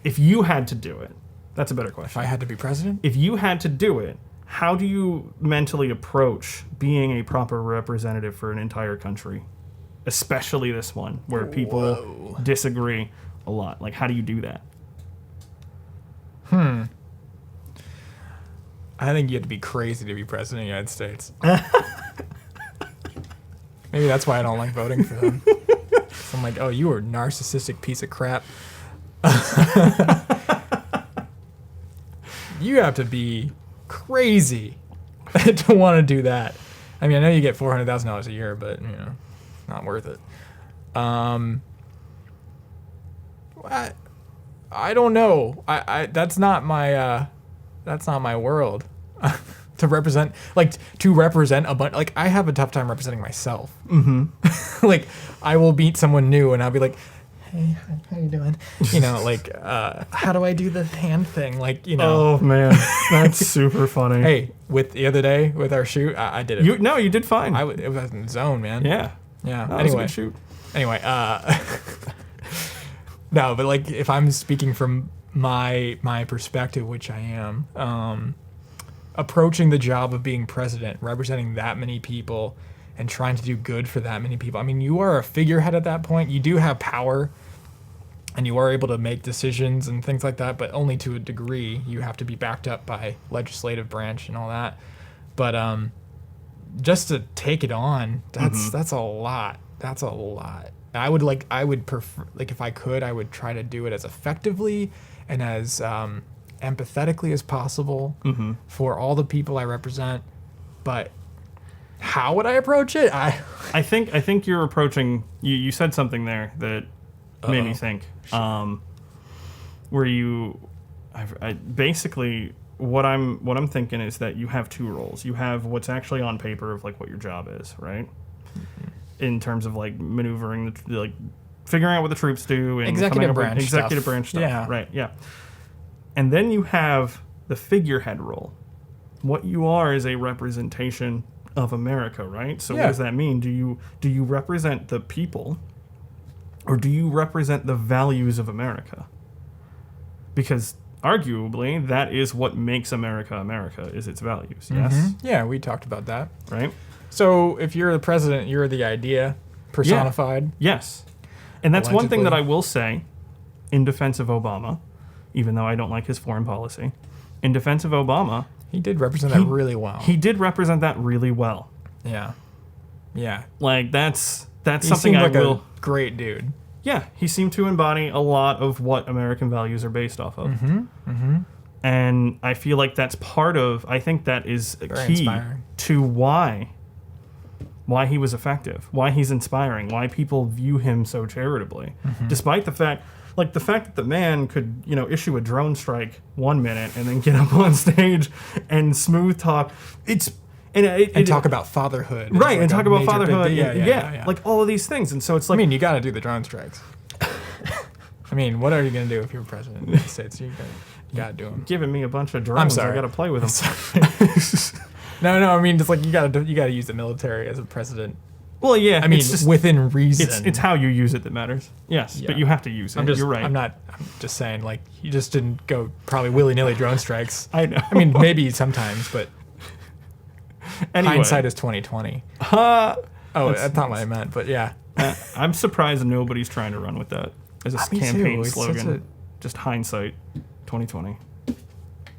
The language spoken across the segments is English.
if you had to do it, that's a better question. If I had to be president? If you had to do it, how do you mentally approach being a proper representative for an entire country? Especially this one, where people disagree a lot. Like, how do you do that? I think you have to be crazy to be president of the United States. Maybe that's why I don't like voting for them. So I'm like, oh, you are a narcissistic piece of crap. You have to be crazy to want to do that. I mean, I know you get $400,000 a year, but not worth it. I don't know. I that's not my world. To represent a bunch. Like, I have a tough time representing myself. Mm-hmm. Like, I will meet someone new and I'll be like, hey, how you doing? How do I do the hand thing? Oh man, that's super funny. Hey, with the other day with our shoot, I did it. You did fine. It was in the zone, man. Yeah. No, anyway, was a good shoot. Anyway, no, but like, if I'm speaking from my perspective, which I am, approaching the job of being president, representing that many people, and trying to do good for that many people. I mean, you are a figurehead at that point. You do have power, and you are able to make decisions and things like that, but only to a degree. You have to be backed up by legislative branch and all that. But just to take it on, that's a lot. That's a lot. I would prefer, like, if I could, I would try to do it as effectively and as empathetically as possible for all the people I represent. But how would I approach it? I think you're approaching. You said something there that made me think. Where I basically what I'm thinking is that you have two roles. You have what's actually on paper of like what your job is, right? In terms of like maneuvering like figuring out what the troops do and executive branch stuff. Yeah. Right. Yeah. And then you have the figurehead role. What you are is a representation of America, right? So what does that mean? Do you represent the people, or do you represent the values of America? Because arguably that is what makes America America, is its values. Yes. Yeah, we talked about that. Right. So if you're the president, you're the idea personified. Yeah. Yes. And that's Allegedly. One thing that I will say in defense of Obama, even though I don't like his foreign policy. In defense of Obama, he did represent that really well. He did represent that really well. Yeah. Yeah. Like, that's he something I like will... a great dude. Yeah, he seemed to embody a lot of what American values are based off of. And I feel like that's part of... I think that is a Very key inspiring. To why he was effective, why he's inspiring, why people view him so charitably. Despite the fact... Like, the fact that the man could, issue a drone strike 1 minute and then get up on stage and smooth talk. And talk about fatherhood. Right, like and talk about fatherhood. Yeah. Like, all of these things. And so it's like... I mean, you got to do the drone strikes. I mean, what are you going to do if you're president of the United States? You got to do them. Giving me a bunch of drones. I'm sorry. I got to play with them. No, I mean, just like, you got to use the military as a president. Well, yeah. I mean, just within reason. It's how you use it that matters. Yes, but you have to use it. You're right. I'm just saying, like, you just didn't go probably willy-nilly drone strikes. I know. I mean, maybe sometimes, but anyway. Hindsight is 20/20. That's not what I meant, but yeah. I'm surprised nobody's trying to run with that as a campaign slogan. Just hindsight 20/20.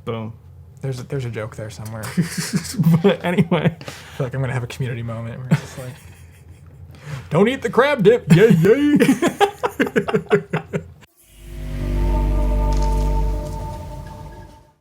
Boom. There's a joke there somewhere. But anyway. I feel like I'm going to have a community moment where it's just like, don't eat the crab dip. Yay, yay.